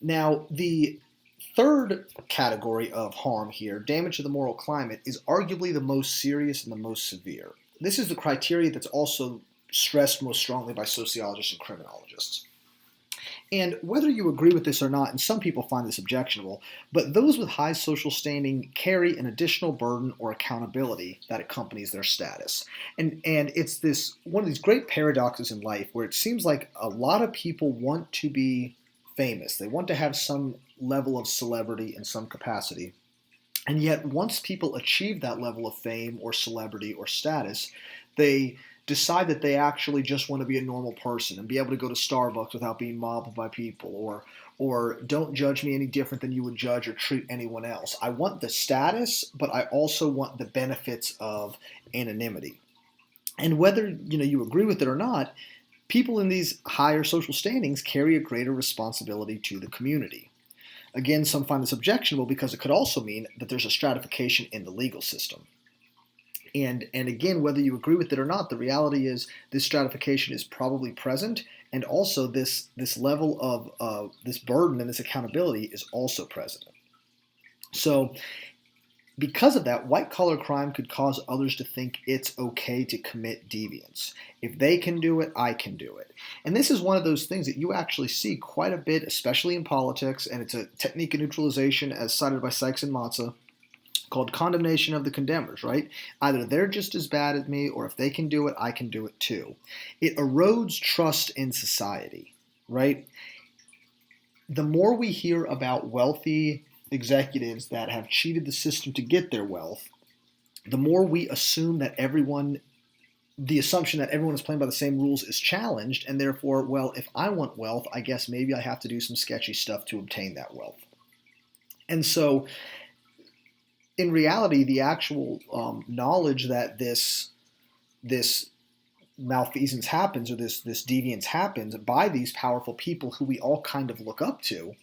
Now, the third category of harm here, damage to the moral climate, is arguably the most serious and the most severe. This is the criteria that's also stressed most strongly by sociologists and criminologists. And whether you agree with this or not, and some people find this objectionable, but those with high social standing carry an additional burden or accountability that accompanies their status. And it's this one of these great paradoxes in life where it seems like a lot of people want to be famous. They want to have some level of celebrity in some capacity. And yet, once people achieve that level of fame or celebrity or status, they decide that they actually just want to be a normal person and be able to go to Starbucks without being mobbed by people, or don't judge me any different than you would judge or treat anyone else. I want the status, but I also want the benefits of anonymity. And whether you agree with it or not, people in these higher social standings carry a greater responsibility to the community. Again, some find this objectionable because it could also mean that there's a stratification in the legal system. And again, whether you agree with it or not, the reality is this stratification is probably present, and also this level of this burden and this accountability is also present. So, because of that, white collar crime could cause others to think it's okay to commit deviance. If they can do it, I can do it. And this is one of those things that you actually see quite a bit, especially in politics, and it's a technique of neutralization as cited by Sykes and Matza, called condemnation of the condemners, right? Either they're just as bad as me, or if they can do it, I can do it too. It erodes trust in society, right? The more we hear about wealthy executives that have cheated the system to get their wealth, the more we assume that the assumption that everyone is playing by the same rules is challenged, and therefore, well, if I want wealth, I guess maybe I have to do some sketchy stuff to obtain that wealth. And so, in reality, the actual knowledge that this malfeasance happens, or this deviance happens by these powerful people who we all kind of look up to,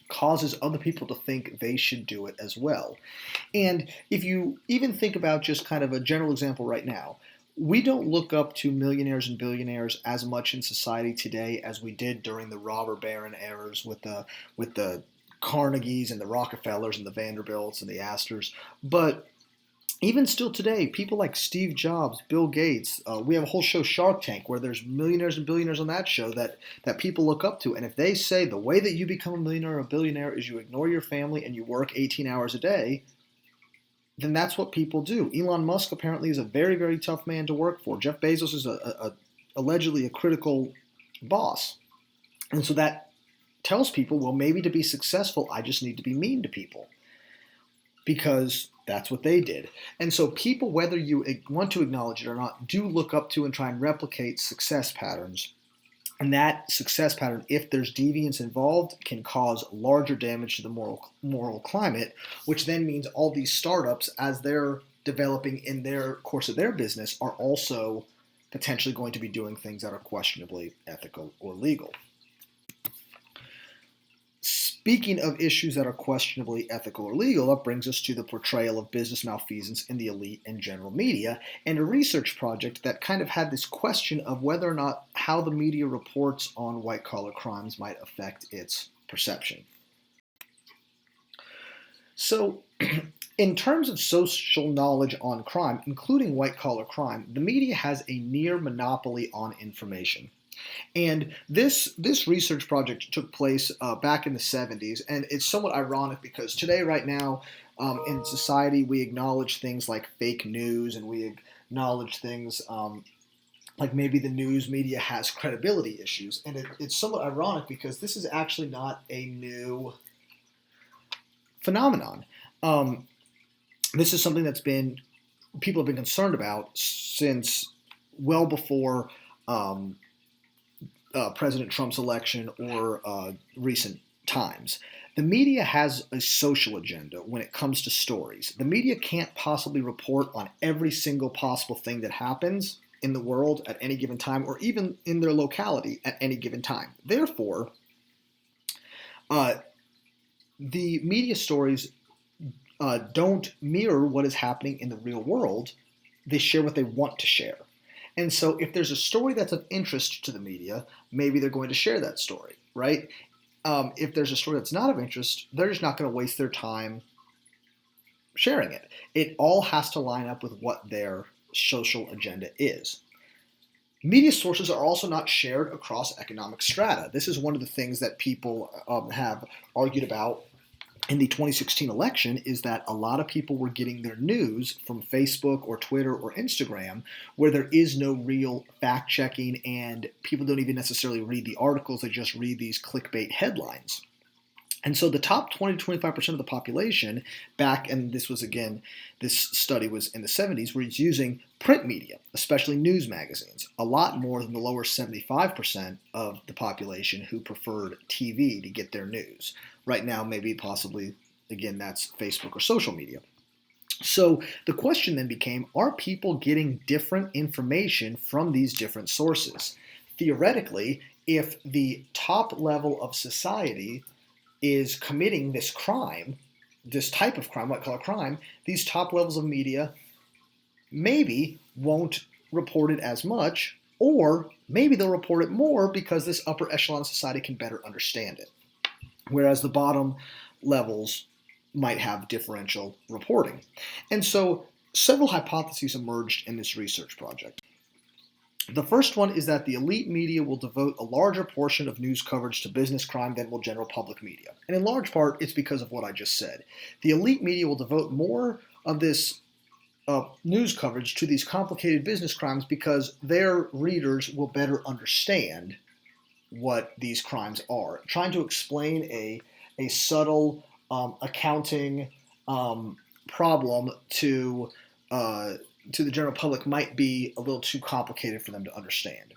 causes other people to think they should do it as well. And if you even think about just kind of a general example right now, we don't look up to millionaires and billionaires as much in society today as we did during the robber baron eras with the Carnegies and the Rockefellers and the Vanderbilts and the Astors. But even still today, people like Steve Jobs, Bill Gates, we have a whole show, Shark Tank, where there's millionaires and billionaires on that show that people look up to. And if they say the way that you become a millionaire or a billionaire is you ignore your family and you work 18 hours a day, then that's what people do. Elon Musk apparently is a very, very tough man to work for. Jeff Bezos is allegedly a critical boss. And so that tells people, well, maybe to be successful, I just need to be mean to people, because that's what they did. And so people, whether you want to acknowledge it or not, do look up to and try and replicate success patterns. And that success pattern, if there's deviance involved, can cause larger damage to the moral climate, which then means all these startups, as they're developing in their course of their business, are also potentially going to be doing things that are questionably ethical or legal. Speaking of issues that are questionably ethical or legal, that brings us to the portrayal of business malfeasance in the elite and general media, and a research project that kind of had this question of whether or not how the media reports on white-collar crimes might affect its perception. So, in terms of social knowledge on crime, including white-collar crime, the media has a near monopoly on information. And this research project took place back in the 70s, and it's somewhat ironic because today, right now, in society, we acknowledge things like fake news, and we acknowledge things like maybe the news media has credibility issues. And it's somewhat ironic because this is actually not a new phenomenon. This is something that's people have been concerned about since well before President Trump's election or recent times. The media has a social agenda when it comes to stories. The media can't possibly report on every single possible thing that happens in the world at any given time, or even in their locality at any given time. Therefore, the media stories don't mirror what is happening in the real world. They share what they want to share. And so if there's a story that's of interest to the media, maybe they're going to share that story, right? if there's a story that's not of interest, they're just not going to waste their time sharing it. It all has to line up with what their social agenda is. Media sources are also not shared across economic strata. This is one of the things that people have argued about in the 2016 election, is that a lot of people were getting their news from Facebook or Twitter or Instagram, where there is no real fact checking and people don't even necessarily read the articles, they just read these clickbait headlines. And so the top 20 to 25% of the population and this study was in the 70s, were using print media, especially news magazines, a lot more than the lower 75% of the population who preferred TV to get their news. Right now, maybe possibly, again, that's Facebook or social media. So the question then became, are people getting different information from these different sources? Theoretically, if the top level of society is committing this crime, this type of crime, white collar crime, these top levels of media maybe won't report it as much, or maybe they'll report it more because this upper echelon society can better understand it, whereas the bottom levels might have differential reporting. And so several hypotheses emerged in this research project. The first one is that the elite media will devote a larger portion of news coverage to business crime than will general public media. And in large part, it's because of what I just said. The elite media will devote more of this news coverage to these complicated business crimes because their readers will better understand what these crimes are. Trying to explain a subtle accounting problem to the general public might be a little too complicated for them to understand.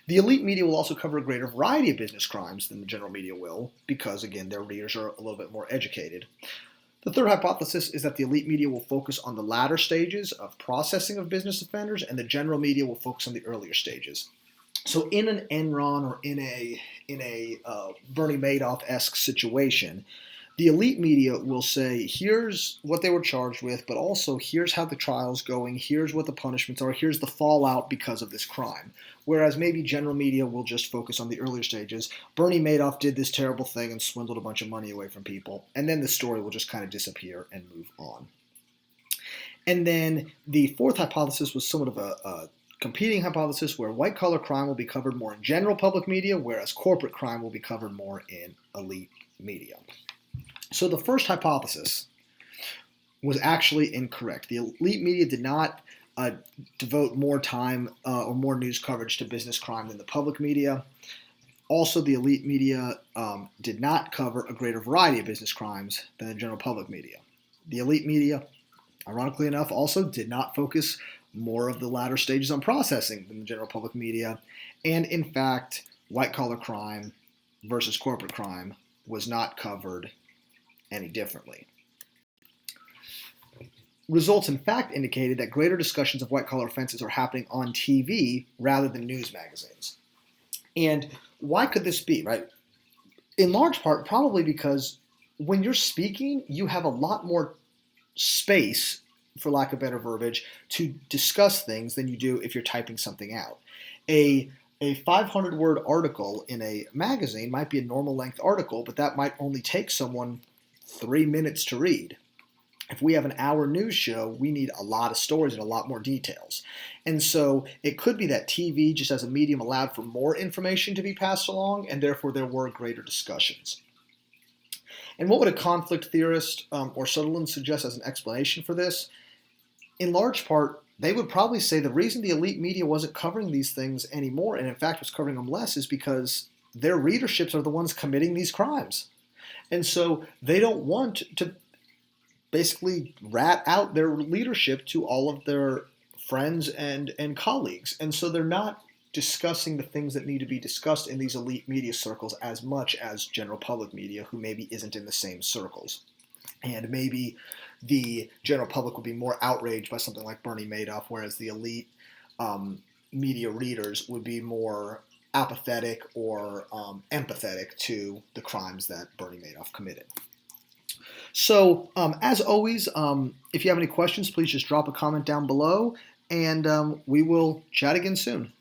The elite media will also cover a greater variety of business crimes than the general media will because, again, their readers are a little bit more educated. The third hypothesis is that the elite media will focus on the latter stages of processing of business offenders, and the general media will focus on the earlier stages. So in an Enron or in a Bernie Madoff-esque situation, the elite media will say, here's what they were charged with, but also here's how the trial's going, here's what the punishments are, here's the fallout because of this crime. Whereas maybe general media will just focus on the earlier stages. Bernie Madoff did this terrible thing and swindled a bunch of money away from people, and then the story will just kind of disappear and move on. And then the fourth hypothesis was somewhat of a competing hypothesis where white-collar crime will be covered more in general public media, whereas corporate crime will be covered more in elite media. So the first hypothesis was actually incorrect. The elite media did not devote more time or more news coverage to business crime than the public media. Also, the elite media did not cover a greater variety of business crimes than the general public media. The elite media, ironically enough, also did not focus more of the latter stages on processing than the general public media. And in fact, white-collar crime versus corporate crime was not covered any differently. Results, in fact, indicated that greater discussions of white-collar offenses are happening on TV rather than news magazines. And why could this be, right? In large part, probably because when you're speaking, you have a lot more space, for lack of better verbiage, to discuss things than you do if you're typing something out. A 500-word article in a magazine might be a normal length article, but that might only take someone 3 minutes to read. If we have an hour news show, we need a lot of stories and a lot more details. And so it could be that TV, just as a medium, allowed for more information to be passed along, and therefore there were greater discussions. And what would a conflict theorist or Sutherland suggest as an explanation for this? In large part, they would probably say the reason the elite media wasn't covering these things anymore, and in fact was covering them less, is because their readerships are the ones committing these crimes. And so they don't want to basically rat out their leadership to all of their friends and colleagues. And so they're not discussing the things that need to be discussed in these elite media circles as much as general public media, who maybe isn't in the same circles. And maybe the general public will be more outraged by something like Bernie Madoff, whereas the elite media readers would be more apathetic or empathetic to the crimes that Bernie Madoff committed. So, as always, if you have any questions, please just drop a comment down below, and we will chat again soon.